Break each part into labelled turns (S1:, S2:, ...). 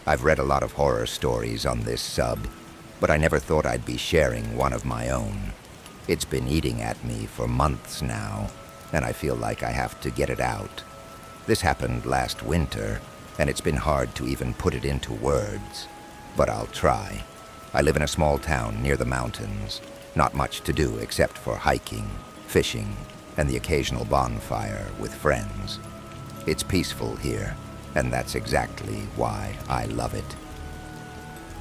S1: I've read a lot of horror stories on this sub, but I never thought I'd be sharing one of my own. It's been eating at me for months now, and I feel like I have to get it out. This happened last winter, and it's been hard to even put it into words, but I'll try. I live in a small town near the mountains. Not much to do except for hiking, fishing, and the occasional bonfire with friends. It's peaceful here, and that's exactly why I love it.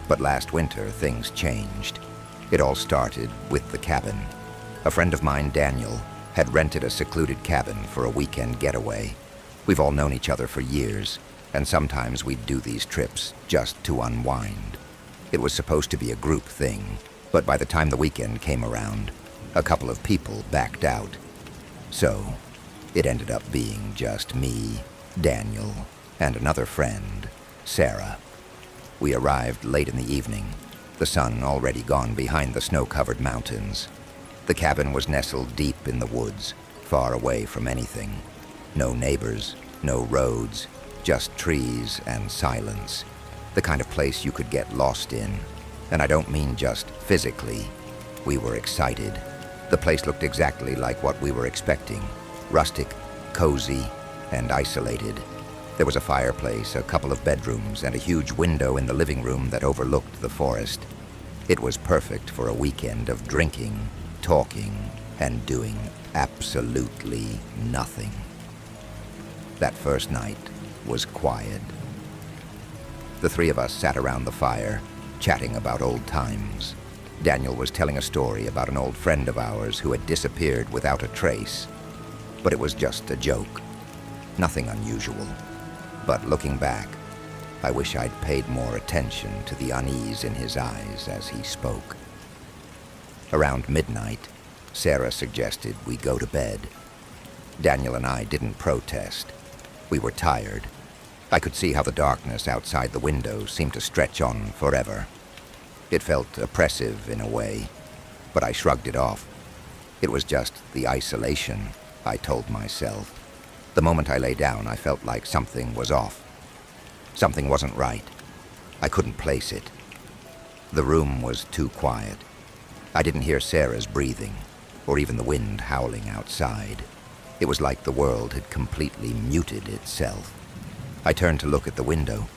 S1: But last winter, things changed. It all started with the cabin. A friend of mine, Daniel, had rented a secluded cabin for a weekend getaway. We've all known each other for years, and sometimes we'd do these trips just to unwind. It was supposed to be a group thing, but by the time the weekend came around, a couple of people backed out. So, it ended up being just me, Daniel, and another friend, Sarah. We arrived late in the evening, the sun already gone behind the snow-covered mountains. The cabin was nestled deep in the woods, far away from anything. No neighbors, no roads, just trees and silence. The kind of place you could get lost in. And I don't mean just physically. We were excited. The place looked exactly like what we were expecting. Rustic, cozy, and isolated. There was a fireplace, a couple of bedrooms, and a huge window in the living room that overlooked the forest. It was perfect for a weekend of drinking, talking, and doing absolutely nothing. That first night was quiet. The three of us sat around the fire, chatting about old times. Daniel was telling a story about an old friend of ours who had disappeared without a trace. But it was just a joke. Nothing unusual. But looking back, I wish I'd paid more attention to the unease in his eyes as he spoke. Around midnight, Sarah suggested we go to bed. Daniel and I didn't protest. We were tired. I could see how the darkness outside the window seemed to stretch on forever. It felt oppressive in a way, but I shrugged it off. It was just the isolation, I told myself. The moment I lay down, I felt like something was off. Something wasn't right. I couldn't place it. The room was too quiet. I didn't hear Sarah's breathing, or even the wind howling outside. It was like the world had completely muted itself. I turned to look at the window.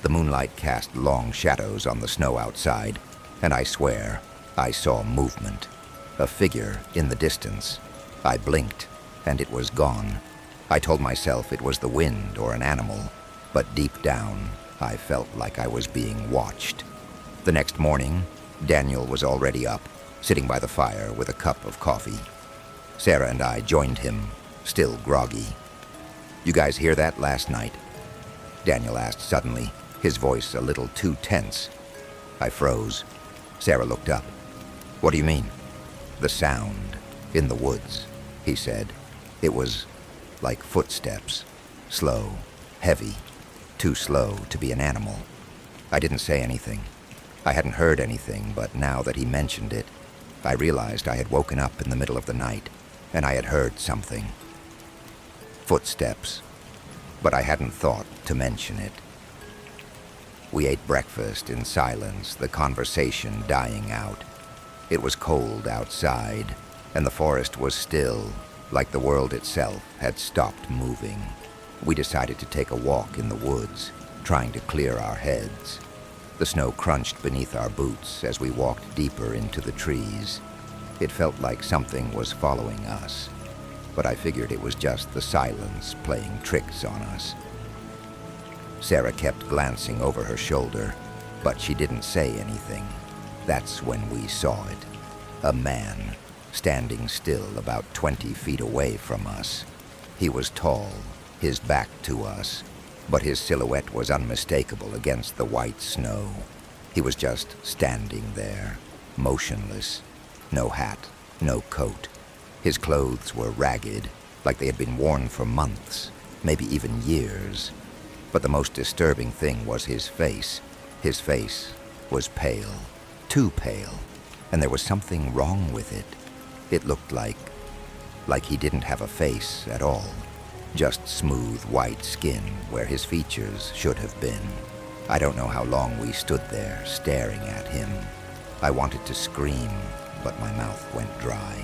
S1: The moonlight cast long shadows on the snow outside, and I swear I saw movement. A figure in the distance. I blinked, and it was gone. I told myself it was the wind or an animal, but deep down, I felt like I was being watched. The next morning, Daniel was already up, sitting by the fire with a cup of coffee. Sarah and I joined him, still groggy. "You guys hear that last night?" Daniel asked suddenly, his voice a little too tense. I froze. Sarah looked up. "What do you mean?" "The sound in the woods," he said. It was like footsteps, slow, heavy, too slow to be an animal. I didn't say anything. I hadn't heard anything, but now that he mentioned it, I realized I had woken up in the middle of the night, and I had heard something. Footsteps, but I hadn't thought to mention it. We ate breakfast in silence, the conversation dying out. It was cold outside, and the forest was still, like the world itself had stopped moving. We decided to take a walk in the woods, trying to clear our heads. The snow crunched beneath our boots as we walked deeper into the trees. It felt like something was following us, but I figured it was just the silence playing tricks on us. Sarah kept glancing over her shoulder, but she didn't say anything. That's when we saw it. A man, standing still about 20 feet away from us. He was tall, his back to us, but his silhouette was unmistakable against the white snow. He was just standing there, motionless. No hat, no coat. His clothes were ragged, like they had been worn for months, maybe even years. But the most disturbing thing was his face. His face was pale, too pale, and there was something wrong with it. It looked like he didn't have a face at all. Just smooth white skin where his features should have been. I don't know how long we stood there, staring at him. I wanted to scream, but my mouth went dry.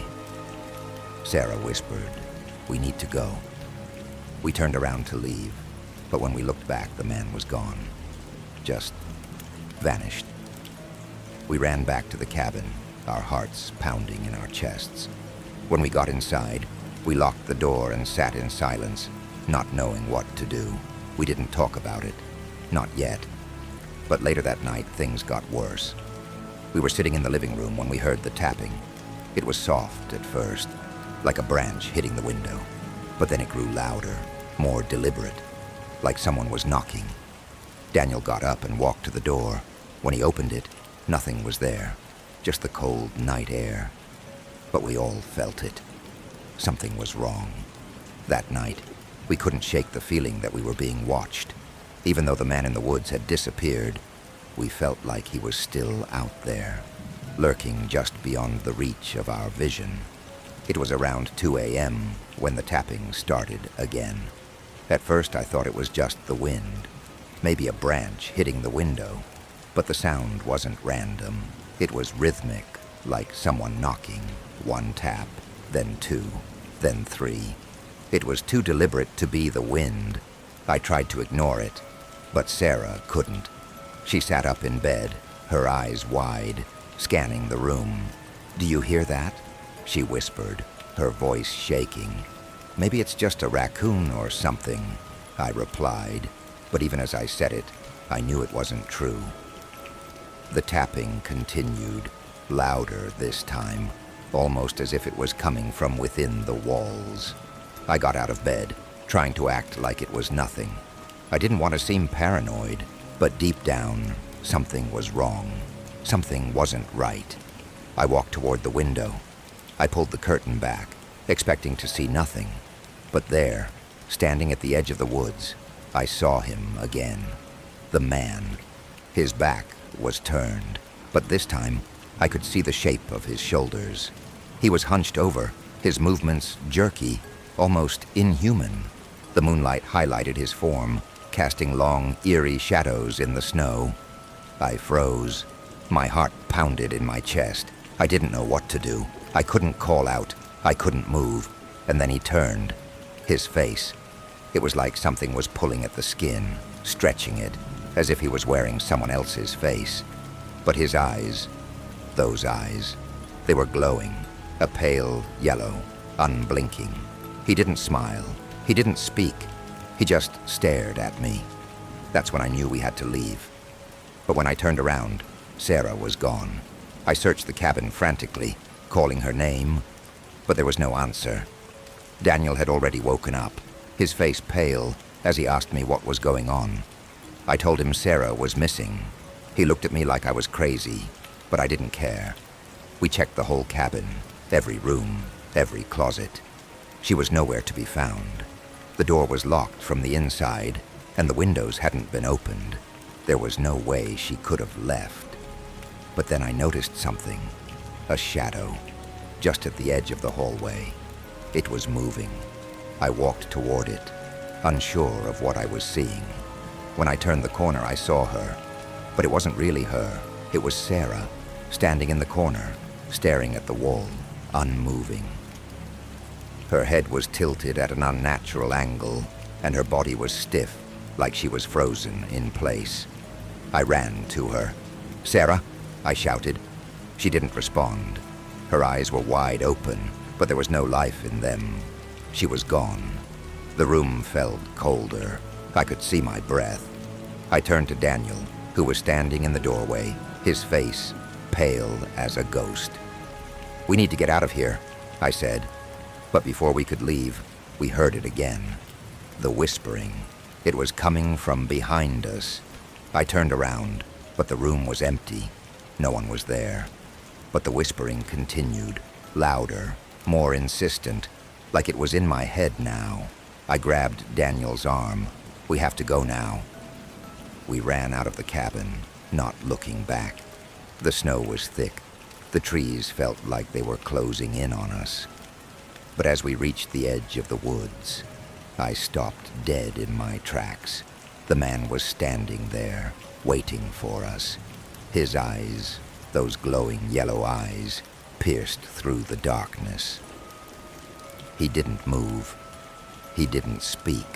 S1: Sarah whispered, "We need to go." We turned around to leave, but when we looked back, the man was gone. Just vanished. We ran back to the cabin, our hearts pounding in our chests. When we got inside, we locked the door and sat in silence, not knowing what to do. We didn't talk about it. Not yet. But later that night, things got worse. We were sitting in the living room when we heard the tapping. It was soft at first, like a branch hitting the window. But then it grew louder, more deliberate, like someone was knocking. Daniel got up and walked to the door. When he opened it, nothing was there, just the cold night air. But we all felt it. Something was wrong. That night, we couldn't shake the feeling that we were being watched. Even though the man in the woods had disappeared, we felt like he was still out there, lurking just beyond the reach of our vision. It was around 2 a.m. when the tapping started again. At first, I thought it was just the wind, maybe a branch hitting the window. But the sound wasn't random. It was rhythmic, like someone knocking. 1 tap, then 2, then 3. It was too deliberate to be the wind. I tried to ignore it, but Sarah couldn't. She sat up in bed, her eyes wide, scanning the room. "Do you hear that?" she whispered, her voice shaking. "Maybe it's just a raccoon or something," I replied. But even as I said it, I knew it wasn't true. The tapping continued, louder this time, almost as if it was coming from within the walls. I got out of bed, trying to act like it was nothing. I didn't want to seem paranoid, but deep down, something was wrong. Something wasn't right. I walked toward the window. I pulled the curtain back, expecting to see nothing. But there, standing at the edge of the woods, I saw him again. The man. His back was turned, but this time I could see the shape of his shoulders. He was hunched over, his movements jerky, almost inhuman. The moonlight highlighted his form, casting long, eerie shadows in the snow. I froze. My heart pounded in my chest. I didn't know what to do. I couldn't call out. I couldn't move. And then he turned. His face. It was like something was pulling at the skin, stretching it, as if he was wearing someone else's face. But his eyes, those eyes, they were glowing, a pale yellow, unblinking. He didn't smile. He didn't speak. He just stared at me. That's when I knew we had to leave. But when I turned around, Sarah was gone. I searched the cabin frantically, calling her name, but there was no answer. Daniel had already woken up, his face pale, as he asked me what was going on. I told him Sarah was missing. He looked at me like I was crazy, but I didn't care. We checked the whole cabin, every room, every closet. She was nowhere to be found. The door was locked from the inside, and the windows hadn't been opened. There was no way she could have left. But then I noticed something, a shadow, just at the edge of the hallway. It was moving. I walked toward it, unsure of what I was seeing. When I turned the corner, I saw her, but it wasn't really her. It was Sarah, standing in the corner, staring at the wall, unmoving. Her head was tilted at an unnatural angle, and her body was stiff, like she was frozen in place. I ran to her. "Sarah," I shouted. She didn't respond. Her eyes were wide open, but there was no life in them. She was gone. The room felt colder. I could see my breath. I turned to Daniel, who was standing in the doorway, his face pale as a ghost. "We need to get out of here," I said. But before we could leave, we heard it again. The whispering. It was coming from behind us. I turned around, but the room was empty. No one was there. But the whispering continued, louder, more insistent, like it was in my head now. I grabbed Daniel's arm. "We have to go now." We ran out of the cabin, not looking back. The snow was thick. The trees felt like they were closing in on us. But as we reached the edge of the woods, I stopped dead in my tracks. The man was standing there, waiting for us. His eyes, those glowing yellow eyes, pierced through the darkness. He didn't move. He didn't speak.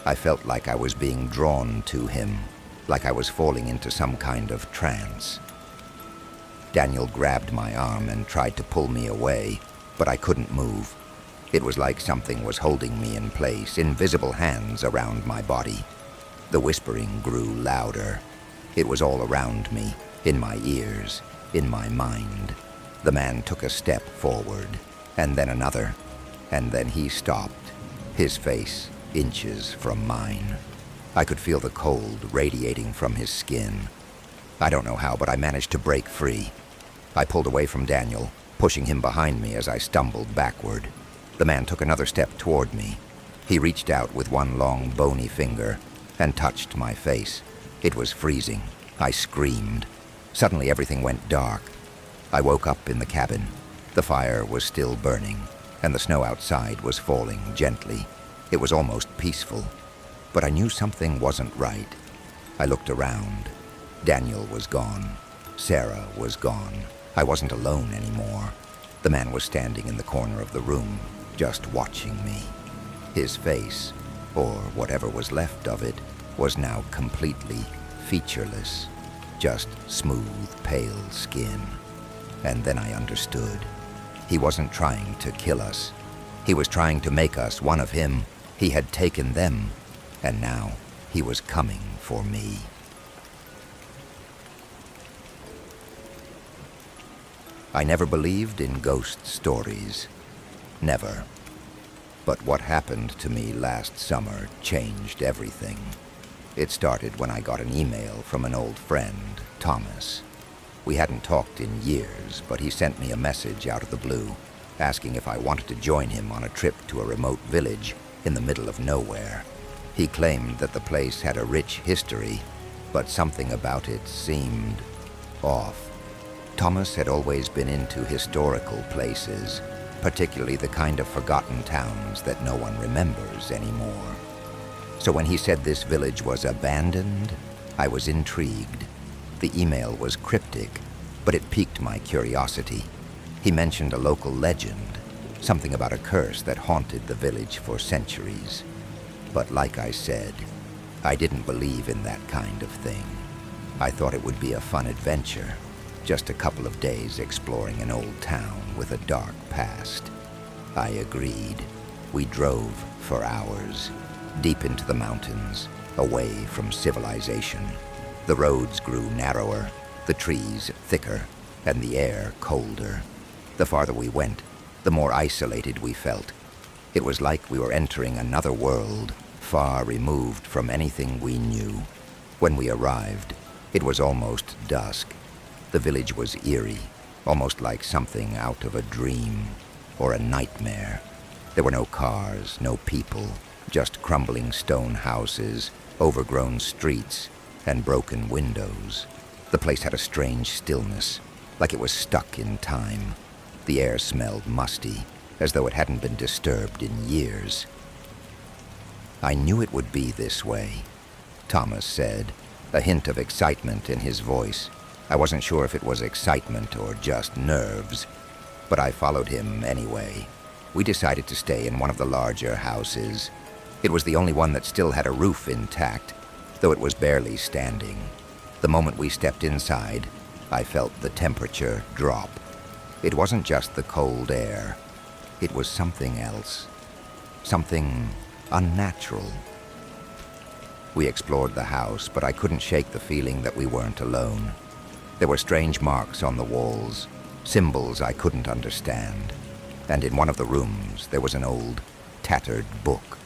S1: I felt like I was being drawn to him, like I was falling into some kind of trance. Daniel grabbed my arm and tried to pull me away, but I couldn't move. It was like something was holding me in place, invisible hands around my body. The whispering grew louder. It was all around me, in my ears, in my mind. The man took a step forward, and then another, and then he stopped, his face inches from mine. I could feel the cold radiating from his skin. I don't know how, but I managed to break free. I pulled away from Daniel, pushing him behind me as I stumbled backward. The man took another step toward me. He reached out with one long, bony finger and touched my face. It was freezing. I screamed. Suddenly, everything went dark. I woke up in the cabin. The fire was still burning, and the snow outside was falling gently. It was almost peaceful, but I knew something wasn't right. I looked around. Daniel was gone. Sarah was gone. I wasn't alone anymore. The man was standing in the corner of the room, just watching me. His face, or whatever was left of it, was now completely featureless, just smooth, pale skin. And then I understood. He wasn't trying to kill us. He was trying to make us one of him. He had taken them, and now he was coming for me. I never believed in ghost stories. Never. But what happened to me last summer changed everything. It started when I got an email from an old friend, Thomas. We hadn't talked in years, but he sent me a message out of the blue, asking if I wanted to join him on a trip to a remote village in the middle of nowhere. He claimed that the place had a rich history, but something about it seemed off. Thomas had always been into historical places, particularly the kind of forgotten towns that no one remembers anymore. So when he said this village was abandoned, I was intrigued. The email was cryptic, but it piqued my curiosity. He mentioned a local legend, something about a curse that haunted the village for centuries. But like I said, I didn't believe in that kind of thing. I thought it would be a fun adventure, just a couple of days exploring an old town with a dark past. I agreed. We drove for hours, deep into the mountains, away from civilization. The roads grew narrower, the trees thicker, and the air colder. The farther we went, the more isolated we felt. It was like we were entering another world, far removed from anything we knew. When we arrived, it was almost dusk. The village was eerie, almost like something out of a dream or a nightmare. There were no cars, no people, just crumbling stone houses, overgrown streets, and broken windows. The place had a strange stillness, like it was stuck in time. The air smelled musty, as though it hadn't been disturbed in years. I knew it would be this way, Thomas said, a hint of excitement in his voice. I wasn't sure if it was excitement or just nerves, but I followed him anyway. We decided to stay in one of the larger houses. It was the only one that still had a roof intact, though it was barely standing. The moment we stepped inside, I felt the temperature drop. It wasn't just the cold air. It was something else. Something unnatural. We explored the house, but I couldn't shake the feeling that we weren't alone. There were strange marks on the walls, symbols I couldn't understand. And in one of the rooms, there was an old, tattered book,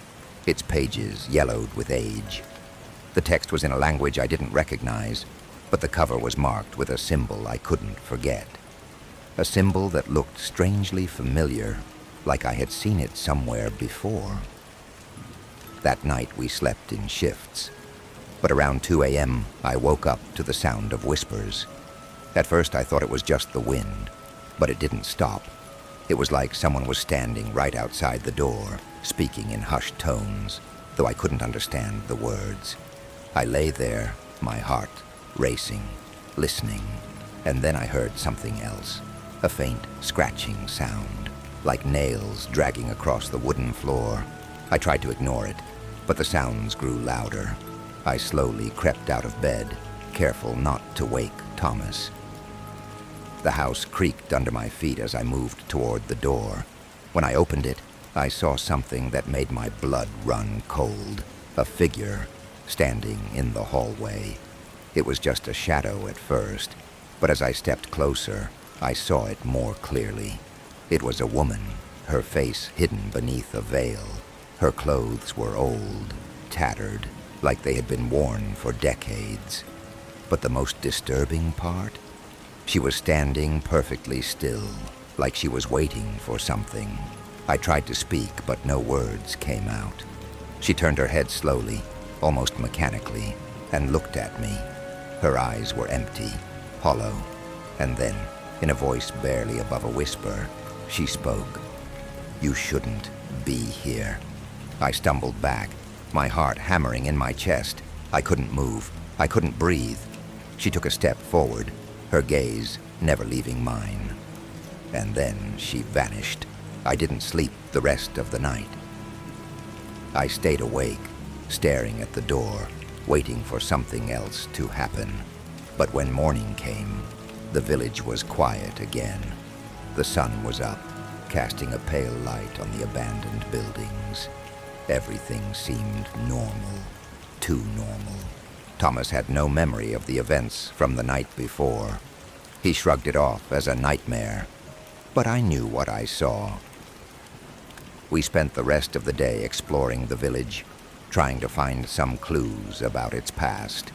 S1: its pages yellowed with age. The text was in a language I didn't recognize, but the cover was marked with a symbol I couldn't forget. A symbol that looked strangely familiar, like I had seen it somewhere before. That night we slept in shifts, but around 2 a.m. I woke up to the sound of whispers. At first I thought it was just the wind, but it didn't stop. It was like someone was standing right outside the door, speaking in hushed tones. though I couldn't understand the words. I lay there, my heart racing, listening, and then I heard something else, a faint scratching sound, like nails dragging across the wooden floor. I tried to ignore it, but the sounds grew louder. I slowly crept out of bed, careful not to wake Thomas. The house creaked under my feet as I moved toward the door. When I opened it, I saw something that made my blood run cold, a figure standing in the hallway. It was just a shadow at first, but as I stepped closer, I saw it more clearly. It was a woman, her face hidden beneath a veil. Her clothes were old, tattered, like they had been worn for decades. But the most disturbing part? She was standing perfectly still, like she was waiting for something. I tried to speak, but no words came out. She turned her head slowly, almost mechanically, and looked at me. Her eyes were empty, hollow, and then, in a voice barely above a whisper, she spoke. "You shouldn't be here." I stumbled back, my heart hammering in my chest. I couldn't move. I couldn't breathe. She took a step forward, her gaze never leaving mine. And then she vanished. I didn't sleep the rest of the night. I stayed awake, staring at the door, waiting for something else to happen. But when morning came, the village was quiet again. The sun was up, casting a pale light on the abandoned buildings. Everything seemed normal, too normal. Thomas had no memory of the events from the night before. He shrugged it off as a nightmare, but I knew what I saw. We spent the rest of the day exploring the village, trying to find some clues about its past.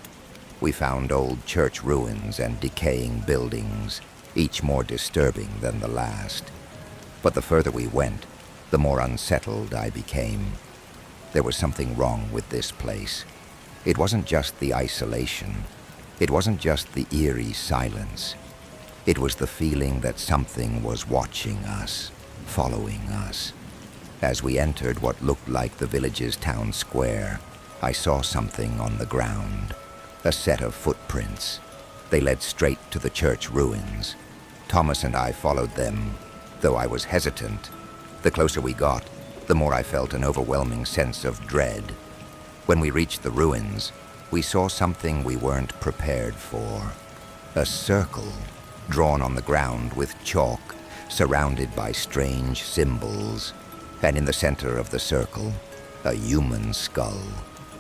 S1: We found old church ruins and decaying buildings, each more disturbing than the last. But the further we went, the more unsettled I became. There was something wrong with this place. It wasn't just the isolation. It wasn't just the eerie silence. It was the feeling that something was watching us, following us. As we entered what looked like the village's town square, I saw something on the ground, a set of footprints. They led straight to the church ruins. Thomas and I followed them, though I was hesitant. The closer we got, the more I felt an overwhelming sense of dread. When we reached the ruins, we saw something we weren't prepared for. A circle, drawn on the ground with chalk, surrounded by strange symbols. And in the center of the circle, a human skull.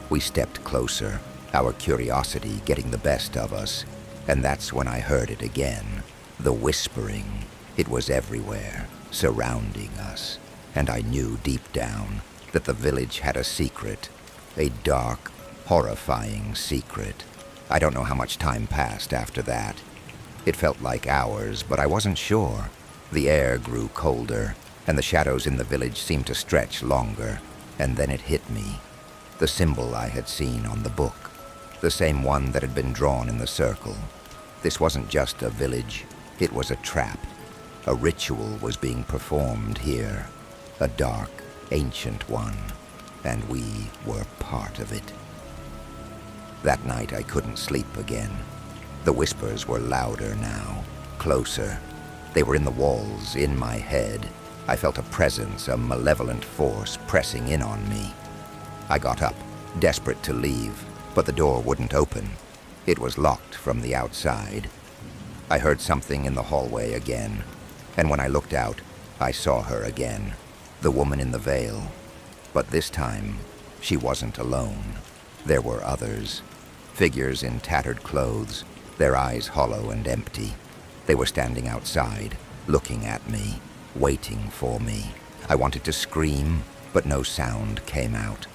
S1: We stepped closer, our curiosity getting the best of us. And that's when I heard it again, the whispering. It was everywhere, surrounding us. And I knew deep down that the village had a secret, a dark, horrifying secret. I don't know how much time passed after that. It felt like hours, but I wasn't sure. The air grew colder, and the shadows in the village seemed to stretch longer. And then it hit me. The symbol I had seen on the book. The same one that had been drawn in the circle. This wasn't just a village. It was a trap. A ritual was being performed here. A dark, ancient one. And we were part of it. That night I couldn't sleep again. The whispers were louder now, closer. They were in the walls, in my head. I felt a presence, a malevolent force pressing in on me. I got up, desperate to leave, but the door wouldn't open. It was locked from the outside. I heard something in the hallway again, and when I looked out, I saw her again, the woman in the veil. But this time, she wasn't alone. There were others, figures in tattered clothes, their eyes hollow and empty. They were standing outside, looking at me, waiting for me. I wanted to scream, but no sound came out.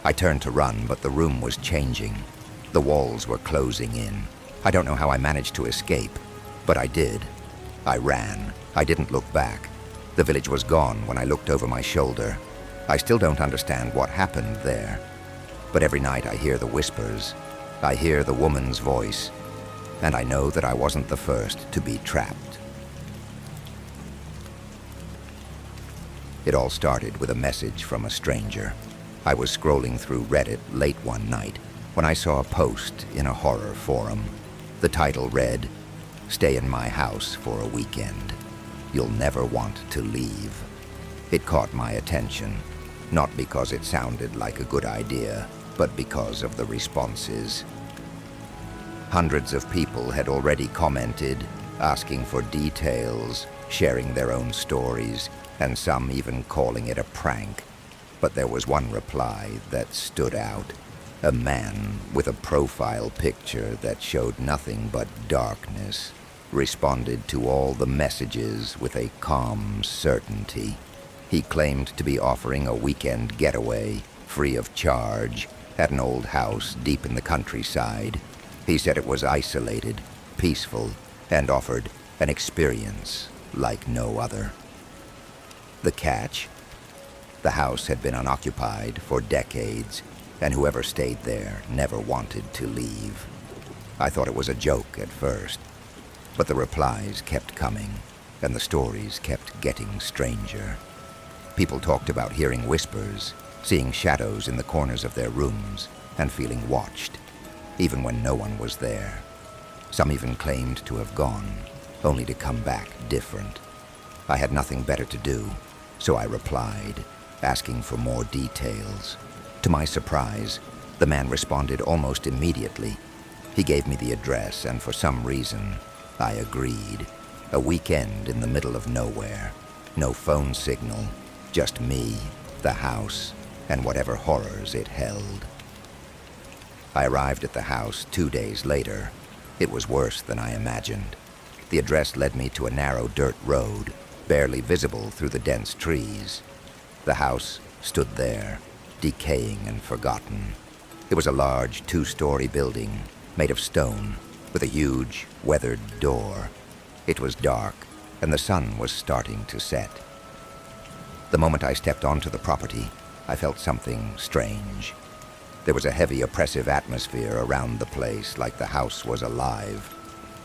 S1: I turned to run, but the room was changing. The walls were closing in. I don't know how I managed to escape, but I did. I ran. I didn't look back. The village was gone when I looked over my shoulder. I still don't understand what happened there. But every night I hear the whispers. I hear the woman's voice. And I know that I wasn't the first to be trapped. It all started with a message from a stranger. I was scrolling through Reddit late one night when I saw a post in a horror forum. The title read, "Stay in my house for a weekend. You'll never want to leave." It caught my attention, not because it sounded like a good idea, but because of the responses. Hundreds of people had already commented, asking for details, sharing their own stories, and some even calling it a prank. But there was one reply that stood out. A man with a profile picture that showed nothing but darkness responded to all the messages with a calm certainty. He claimed to be offering a weekend getaway, free of charge, at an old house deep in the countryside. He said it was isolated, peaceful, and offered an experience like no other. The catch? The house had been unoccupied for decades, and whoever stayed there never wanted to leave. I thought it was a joke at first, but the replies kept coming, and the stories kept getting stranger. People talked about hearing whispers, seeing shadows in the corners of their rooms, and feeling watched, even when no one was there. Some even claimed to have gone, only to come back different. I had nothing better to do, so I replied, asking for more details. To my surprise, the man responded almost immediately. He gave me the address, and for some reason, I agreed. A weekend in the middle of nowhere. No phone signal, just me, the house, and whatever horrors it held. I arrived at the house 2 days later. It was worse than I imagined. The address led me to a narrow dirt road, barely visible through the dense trees. The house stood there, decaying and forgotten. It was a large 2-story building, made of stone, with a huge, weathered door. It was dark, and the sun was starting to set. The moment I stepped onto the property, I felt something strange. There was a heavy, oppressive atmosphere around the place, like the house was alive,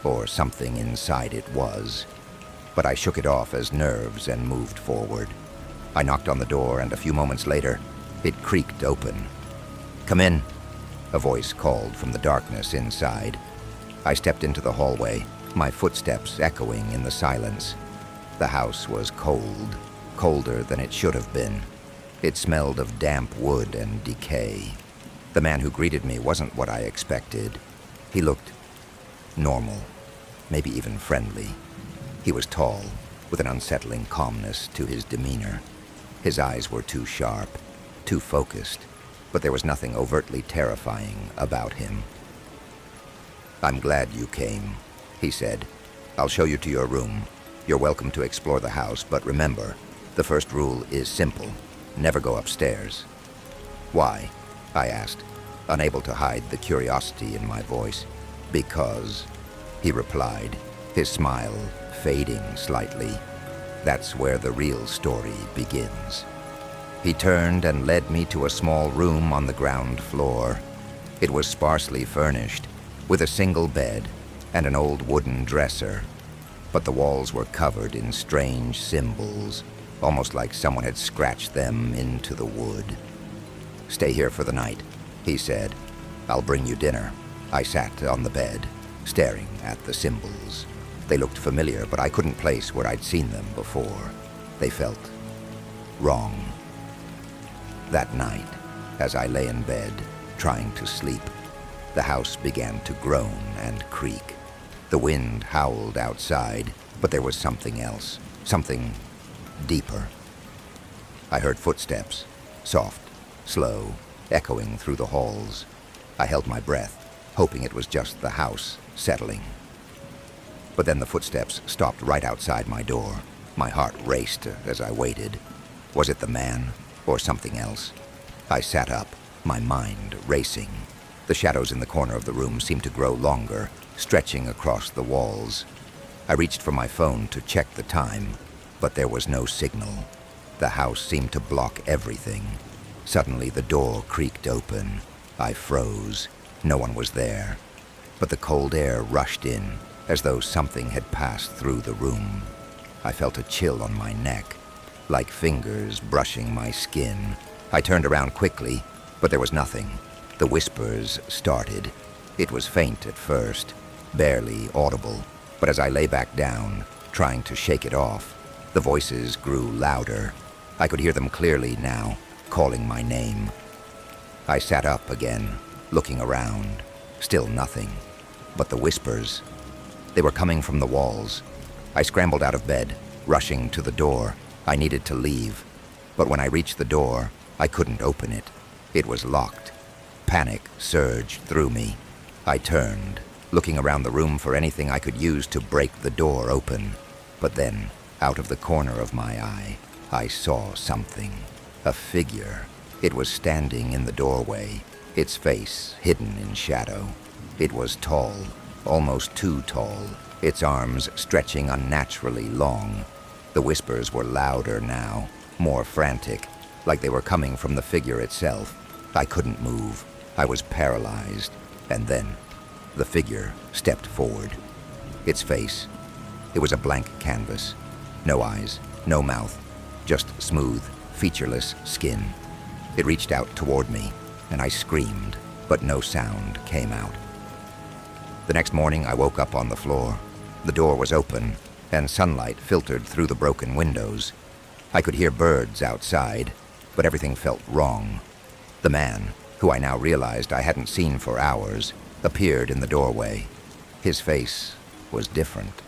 S1: or something inside it was. But I shook it off as nerves and moved forward. I knocked on the door, and a few moments later, it creaked open. "Come in," a voice called from the darkness inside. I stepped into the hallway, my footsteps echoing in the silence. The house was cold, colder than it should have been. It smelled of damp wood and decay. The man who greeted me wasn't what I expected. He looked normal, maybe even friendly. He was tall, with an unsettling calmness to his demeanor. His eyes were too sharp, too focused, but there was nothing overtly terrifying about him. "I'm glad you came," he said. "I'll show you to your room. You're welcome to explore the house, but remember, the first rule is simple. Never go upstairs." "Why?" I asked, unable to hide the curiosity in my voice. "Because," he replied, his smile fading slightly. "That's where the real story begins." He turned and led me to a small room on the ground floor. It was sparsely furnished, with a single bed and an old wooden dresser, but the walls were covered in strange symbols, almost like someone had scratched them into the wood. "Stay here for the night," he said. "I'll bring you dinner." I sat on the bed, staring at the symbols. They looked familiar, but I couldn't place where I'd seen them before. They felt wrong. That night, as I lay in bed, trying to sleep, the house began to groan and creak. The wind howled outside, but there was something else, something deeper. I heard footsteps, soft, slow, echoing through the halls. I held my breath, hoping it was just the house settling. But then the footsteps stopped right outside my door. My heart raced as I waited. Was it the man or something else? I sat up, my mind racing. The shadows in the corner of the room seemed to grow longer, stretching across the walls. I reached for my phone to check the time, but there was no signal. The house seemed to block everything. Suddenly the door creaked open. I froze. No one was there. But the cold air rushed in, as though something had passed through the room. I felt a chill on my neck, like fingers brushing my skin, I turned around quickly, but there was nothing. The whispers started. It was faint at first, barely audible, but as I lay back down, trying to shake it off, the voices grew louder. I could hear them clearly now, calling my name. I sat up again, looking around. Still nothing. But the whispers, they were coming from the walls. I scrambled out of bed, rushing to the door. I needed to leave. But when I reached the door, I couldn't open it. It was locked. Panic surged through me. I turned, looking around the room for anything I could use to break the door open. But then, out of the corner of my eye, I saw something. A figure. It was standing in the doorway, its face hidden in shadow. It was tall, almost too tall, its arms stretching unnaturally long. The whispers were louder now, more frantic, like they were coming from the figure itself. I couldn't move. I was paralyzed. And then, the figure stepped forward. Its face, it was a blank canvas. No eyes, no mouth, just smooth, featureless skin. It reached out toward me, and I screamed, but no sound came out. The next morning, I woke up on the floor. The door was open, and sunlight filtered through the broken windows. I could hear birds outside, but everything felt wrong. The man, who I now realized I hadn't seen for hours, appeared in the doorway. His face was different,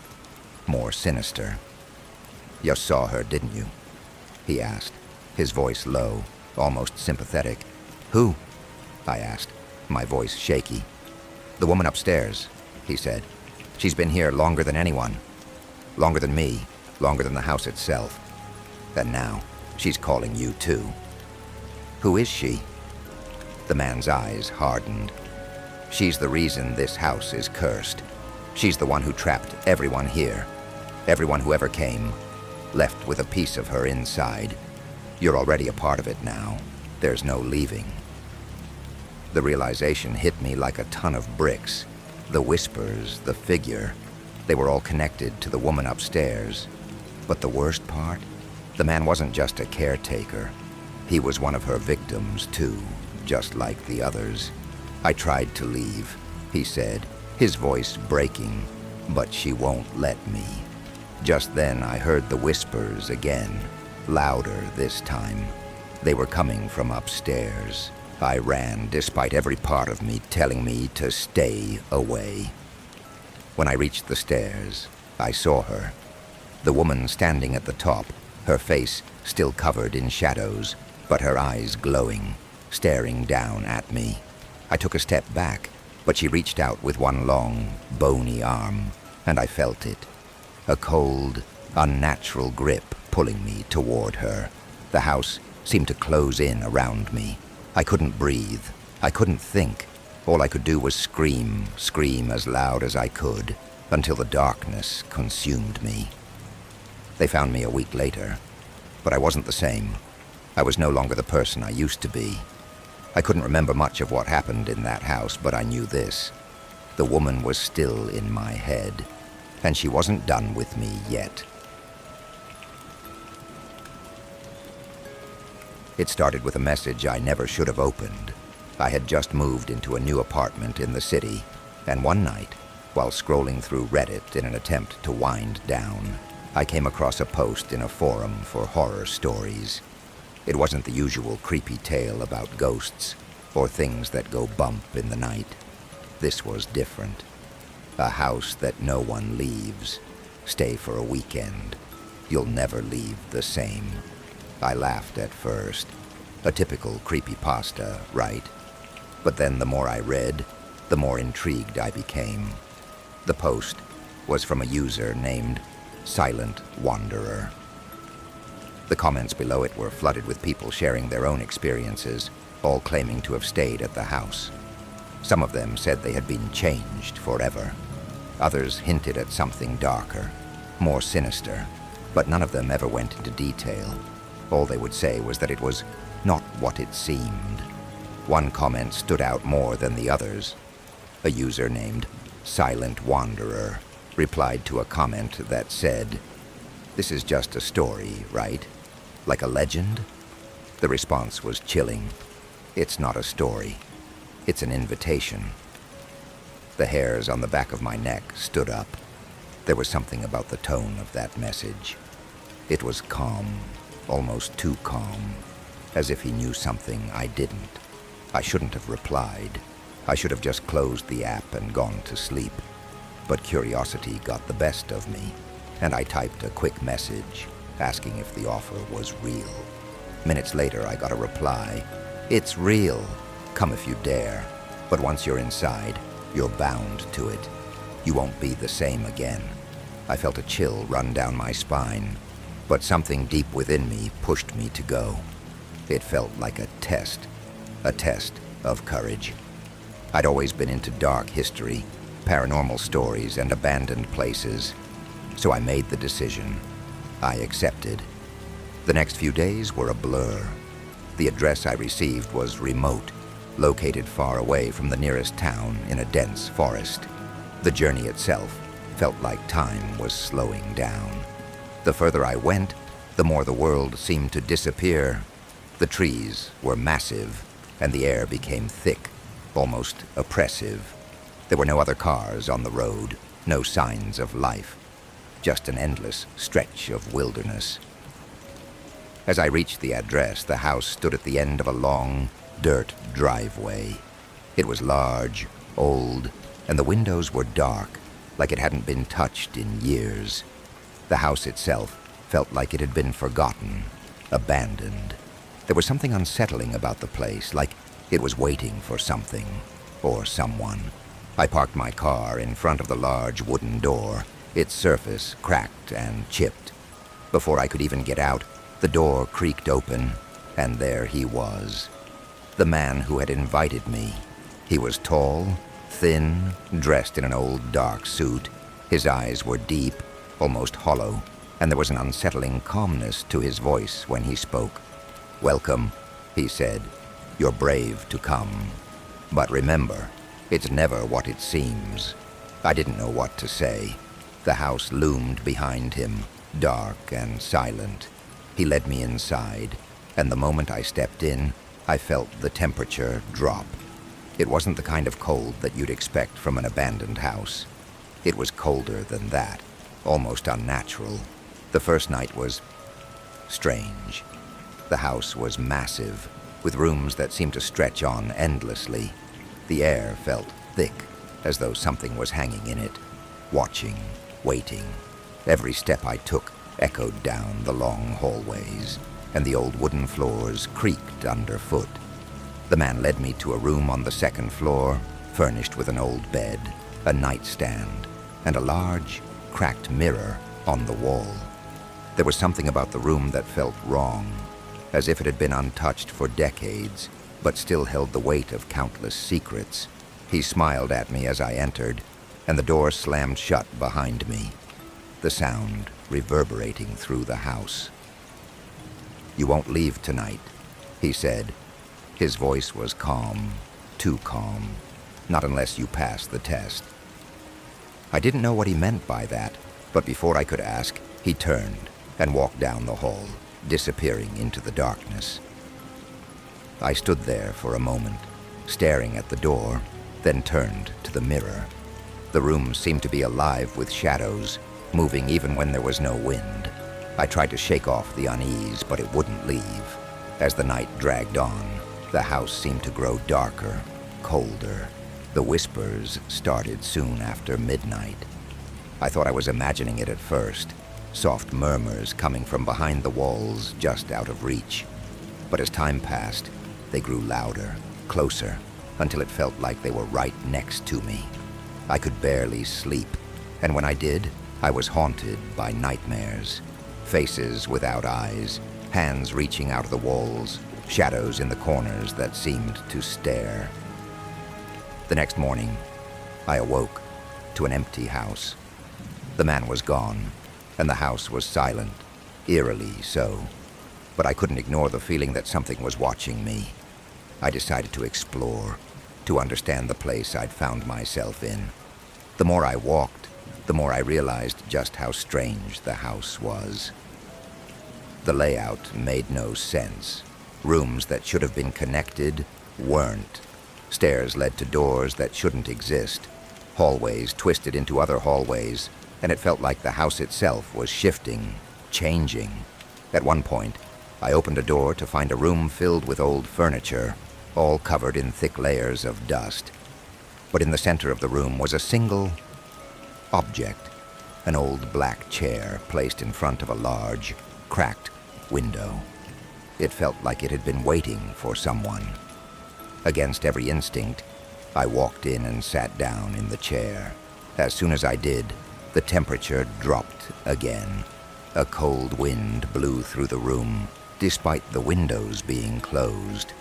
S1: more sinister. "You saw her, didn't you?" he asked, his voice low, almost sympathetic. "Who?" I asked, my voice shaky. "The woman upstairs," he said. "She's been here longer than anyone. Longer than me, longer than the house itself. And now, she's calling you too." "Who is she?" The man's eyes hardened. "She's the reason this house is cursed. She's the one who trapped everyone here. Everyone who ever came, left with a piece of her inside. You're already a part of it now. There's no leaving." The realization hit me like a ton of bricks. The whispers, the figure, they were all connected to the woman upstairs. But the worst part? The man wasn't just a caretaker. He was one of her victims, too, just like the others. "I tried to leave," he said, his voice breaking, "but she won't let me." Just then I heard the whispers again, louder this time. They were coming from upstairs. I ran, despite every part of me telling me to stay away. When I reached the stairs, I saw her. The woman standing at the top, her face still covered in shadows, but her eyes glowing, staring down at me. I took a step back, but she reached out with one long, bony arm, and I felt it. A cold, unnatural grip pulling me toward her. The house seemed to close in around me. I couldn't breathe. I couldn't think. All I could do was scream as loud as I could, until the darkness consumed me. They found me a week later, but I wasn't the same. I was no longer the person I used to be. I couldn't remember much of what happened in that house, but I knew this. The woman was still in my head, and she wasn't done with me yet. It started with a message I never should have opened. I had just moved into a new apartment in the city, and one night, while scrolling through Reddit in an attempt to wind down, I came across a post in a forum for horror stories. It wasn't the usual creepy tale about ghosts or things that go bump in the night. This was different. A house that no one leaves. Stay for a weekend. You'll never leave the same. I laughed at first. A typical creepypasta, right? But then the more I read, the more intrigued I became. The post was from a user named Silent Wanderer. The comments below it were flooded with people sharing their own experiences, all claiming to have stayed at the house. Some of them said they had been changed forever. Others hinted at something darker, more sinister, but none of them ever went into detail. All they would say was that it was not what it seemed. One comment stood out more than the others. A user named Silent Wanderer replied to a comment that said, "This is just a story, right? Like a legend?" The response was chilling. It's not a story. It's an invitation. The hairs on the back of my neck stood up. There was something about the tone of that message. It was calm, almost too calm, as if he knew something I didn't. I shouldn't have replied. I should have just closed the app and gone to sleep. But curiosity got the best of me, and I typed a quick message asking if the offer was real. Minutes later, I got a reply. It's real. Come if you dare. But once you're inside, you're bound to it. You won't be the same again. I felt a chill run down my spine, but something deep within me pushed me to go. It felt like a test of courage. I'd always been into dark history, paranormal stories, and abandoned places. So I made the decision. I accepted. The next few days were a blur. The address I received was remote, located far away from the nearest town in a dense forest. The journey itself felt like time was slowing down. The further I went, the more the world seemed to disappear. The trees were massive, and the air became thick, almost oppressive. There were no other cars on the road, no signs of life, just an endless stretch of wilderness. As I reached the address, the house stood at the end of a long, dirt driveway. It was large, old, and the windows were dark, like it hadn't been touched in years. The house itself felt like it had been forgotten, abandoned. There was something unsettling about the place, like it was waiting for something or someone. I parked my car in front of the large wooden door, its surface cracked and chipped. Before I could even get out, the door creaked open, and there he was. The man who had invited me. He was tall, thin, dressed in an old dark suit. His eyes were deep, almost hollow, and there was an unsettling calmness to his voice when he spoke. "Welcome," he said. "You're brave to come. But remember, it's never what it seems." I didn't know what to say. The house loomed behind him, dark and silent. He led me inside, and the moment I stepped in, I felt the temperature drop. It wasn't the kind of cold that you'd expect from an abandoned house. It was colder than that, almost unnatural. The first night was strange. The house was massive, with rooms that seemed to stretch on endlessly. The air felt thick, as though something was hanging in it, watching, waiting. Every step I took echoed down the long hallways, and the old wooden floors creaked underfoot. The man led me to a room on the second floor, furnished with an old bed, a nightstand, and a large, cracked mirror on the wall. There was something about the room that felt wrong, as if it had been untouched for decades, but still held the weight of countless secrets. He smiled at me as I entered, and the door slammed shut behind me, the sound reverberating through the house. "You won't leave tonight," he said. His voice was calm, too calm. "Not unless you pass the test." I didn't know what he meant by that, but before I could ask, he turned and walked down the hall, disappearing into the darkness. I stood there for a moment, staring at the door, then turned to the mirror. The room seemed to be alive with shadows, moving even when there was no wind. I tried to shake off the unease, but it wouldn't leave. As the night dragged on, the house seemed to grow darker, colder. The whispers started soon after midnight. I thought I was imagining it at first, soft murmurs coming from behind the walls just out of reach. But as time passed, they grew louder, closer, until it felt like they were right next to me. I could barely sleep, and when I did, I was haunted by nightmares. Faces without eyes, hands reaching out of the walls, shadows in the corners that seemed to stare. The next morning, I awoke to an empty house. The man was gone, and the house was silent, eerily so. But I couldn't ignore the feeling that something was watching me. I decided to explore, to understand the place I'd found myself in. The more I walked, the more I realized just how strange the house was. The layout made no sense. Rooms that should have been connected weren't. Stairs led to doors that shouldn't exist. Hallways twisted into other hallways, and it felt like the house itself was shifting, changing. At one point, I opened a door to find a room filled with old furniture, all covered in thick layers of dust. But in the center of the room was a single object, an old black chair placed in front of a large, cracked window. It felt like it had been waiting for someone. Against every instinct, I walked in and sat down in the chair. As soon as I did, the temperature dropped again. A cold wind blew through the room, despite the windows being closed.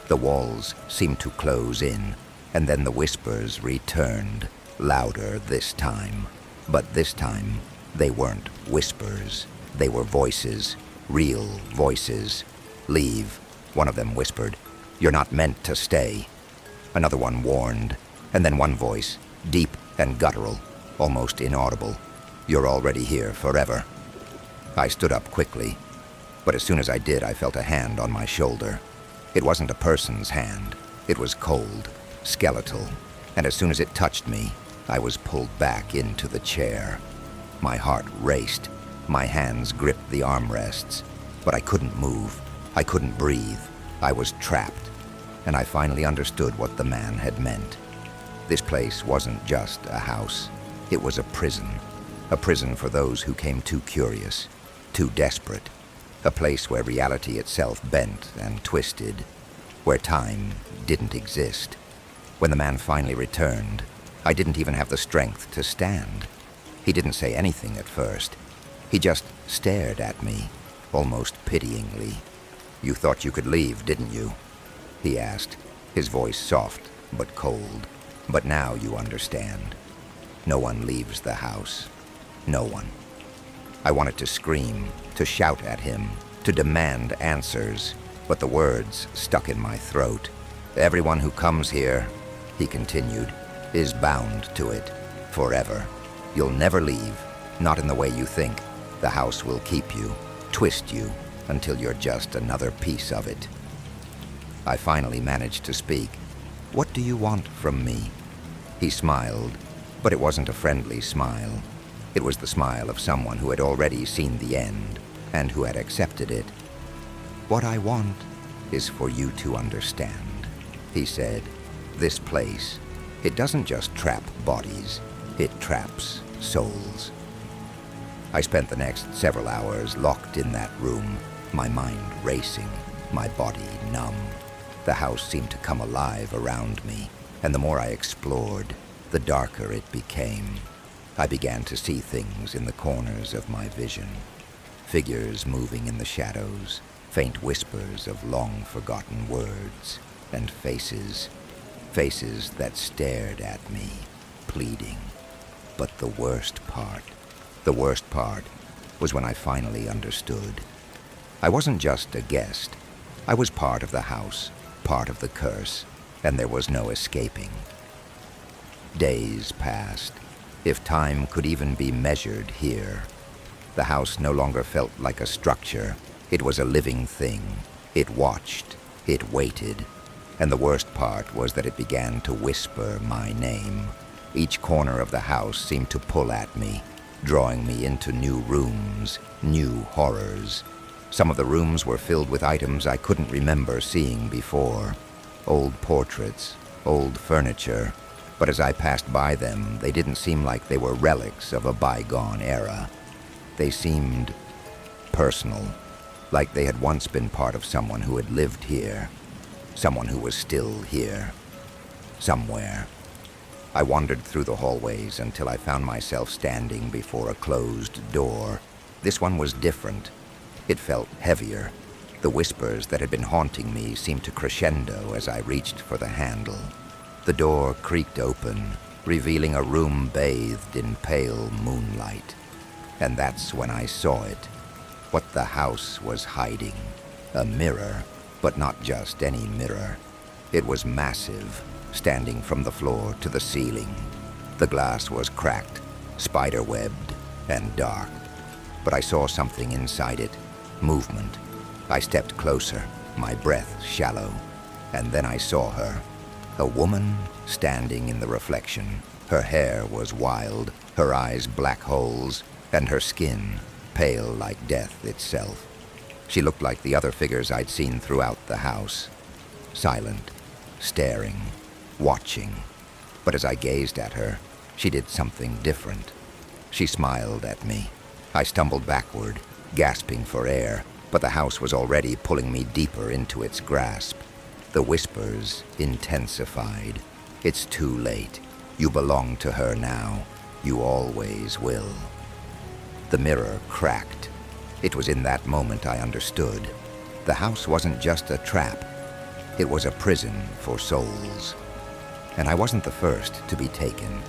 S1: The walls seemed to close in, and then the whispers returned, louder this time. But this time, they weren't whispers. They were voices, real voices. "Leave," one of them whispered. "You're not meant to stay." Another one warned, and then one voice, deep and guttural, almost inaudible. "You're already here forever." I stood up quickly, but as soon as I did, I felt a hand on my shoulder. It wasn't a person's hand. It was cold, skeletal, and as soon as it touched me, I was pulled back into the chair. My heart raced. My hands gripped the armrests, but I couldn't move. I couldn't breathe. I was trapped, and I finally understood what the man had meant. This place wasn't just a house. It was a prison for those who came too curious, too desperate, a place where reality itself bent and twisted, where time didn't exist. When the man finally returned, I didn't even have the strength to stand. He didn't say anything at first. He just stared at me, almost pityingly. "You thought you could leave, didn't you?" he asked, his voice soft but cold. "But now you understand. No one leaves the house. No one." I wanted to scream, to shout at him, to demand answers, but the words stuck in my throat. "Everyone who comes here," he continued, "is bound to it, forever. You'll never leave, not in the way you think. The house will keep you, twist you, until you're just another piece of it." I finally managed to speak. "What do you want from me?" He smiled, but it wasn't a friendly smile. It was the smile of someone who had already seen the end and who had accepted it. "What I want is for you to understand," he said. "This place, it doesn't just trap bodies, it traps souls." I spent the next several hours locked in that room, my mind racing, my body numb. The house seemed to come alive around me, and the more I explored, the darker it became. I began to see things in the corners of my vision. Figures moving in the shadows, faint whispers of long-forgotten words, and faces that stared at me, pleading. But the worst part was when I finally understood. I wasn't just a guest. I was part of the house, part of the curse, and there was no escaping. Days passed, if time could even be measured here. The house no longer felt like a structure. It was a living thing. It watched, it waited, and the worst part was that it began to whisper my name. Each corner of the house seemed to pull at me, drawing me into new rooms, new horrors. Some of the rooms were filled with items I couldn't remember seeing before. Old portraits, old furniture, but as I passed by them, they didn't seem like they were relics of a bygone era. They seemed personal, like they had once been part of someone who had lived here, someone who was still here, somewhere. I wandered through the hallways until I found myself standing before a closed door. This one was different. It felt heavier. The whispers that had been haunting me seemed to crescendo as I reached for the handle. The door creaked open, revealing a room bathed in pale moonlight. And that's when I saw it, what the house was hiding. A mirror, but not just any mirror. It was massive, standing from the floor to the ceiling. The glass was cracked, spider-webbed, and dark. But I saw something inside it, movement. I stepped closer, my breath shallow, and then I saw her. A woman standing in the reflection. Her hair was wild, her eyes black holes, and her skin pale like death itself. She looked like the other figures I'd seen throughout the house. Silent, staring, watching. But as I gazed at her, she did something different. She smiled at me. I stumbled backward, gasping for air, but the house was already pulling me deeper into its grasp. The whispers intensified. It's too late. You belong to her now. You always will. The mirror cracked. It was in that moment I understood. The house wasn't just a trap. It was a prison for souls. And I wasn't the first to be taken.